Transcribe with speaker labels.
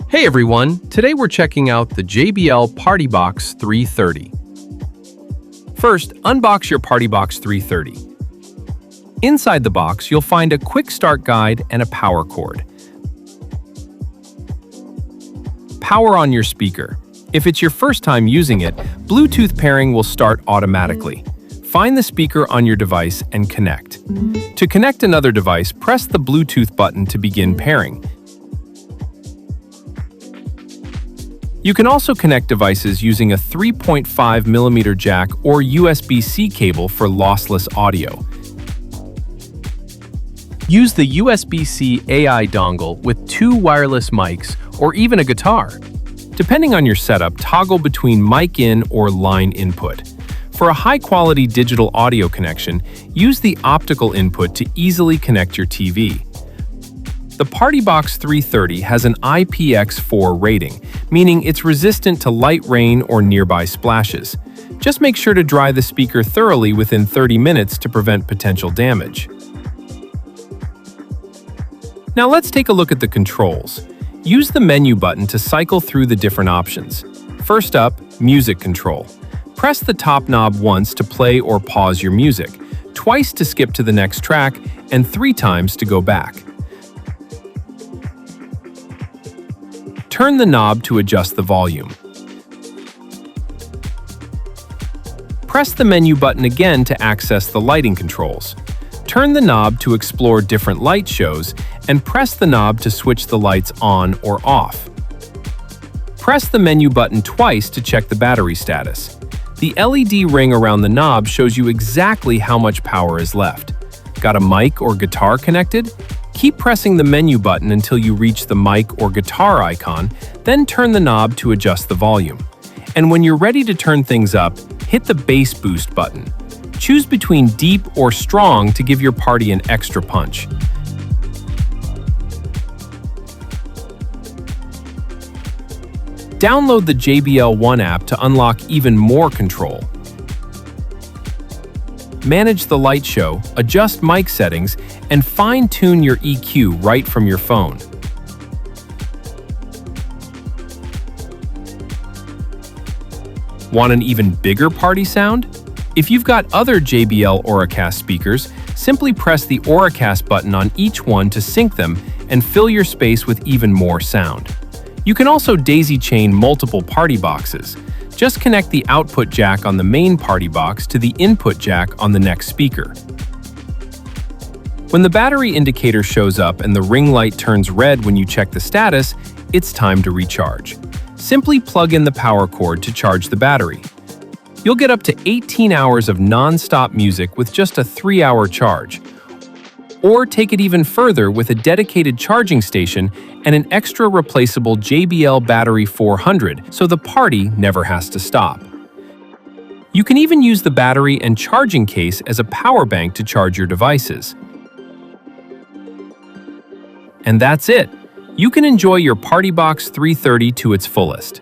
Speaker 1: Hey everyone, today we're checking out the JBL PartyBox 330. First, unbox your PartyBox 330. Inside the box, you'll find a quick start guide and a power cord. Power on your speaker. If it's your first time using it, Bluetooth pairing will start automatically. Find the speaker on your device and connect. To connect another device, press the Bluetooth button to begin pairing. You can also connect devices using a 3.5mm jack or USB-C cable for lossless audio. Use the USB-C AI dongle with 2 wireless mics or even a guitar. Depending on your setup, toggle between mic in or line input. For a high-quality digital audio connection, use the optical input to easily connect your TV. The PartyBox 330 has an IPX4 rating, meaning it's resistant to light rain or nearby splashes. Just make sure to dry the speaker thoroughly within 30 minutes to prevent potential damage. Now let's take a look at the controls. Use the menu button to cycle through the different options. First up, music control. Press the top knob once to play or pause your music, twice to skip to the next track, and 3 times to go back. Turn the knob to adjust the volume. Press the menu button again to access the lighting controls. Turn the knob to explore different light shows, and press the knob to switch the lights on or off. Press the menu button twice to check the battery status. The LED ring around the knob shows you exactly how much power is left. Got a mic or guitar connected? Keep pressing the menu button until you reach the mic or guitar icon, then turn the knob to adjust the volume. And when you're ready to turn things up, hit the bass boost button. Choose between deep or strong to give your party an extra punch. Download the JBL One app to unlock even more control. Manage the light show, adjust mic settings, and fine-tune your EQ right from your phone. Want an even bigger party sound? If you've got other JBL Auracast speakers, simply press the Auracast button on each one to sync them and fill your space with even more sound. You can also daisy chain multiple party boxes. Just connect the output jack on the main party box to the input jack on the next speaker. When the battery indicator shows up and the ring light turns red when you check the status, it's time to recharge. Simply plug in the power cord to charge the battery. You'll get up to 18 hours of non-stop music with just a 3-hour charge. Or take it even further with a dedicated charging station and an extra replaceable JBL Battery 400 so the party never has to stop. You can even use the battery and charging case as a power bank to charge your devices. And that's it! You can enjoy your PartyBox 330 to its fullest.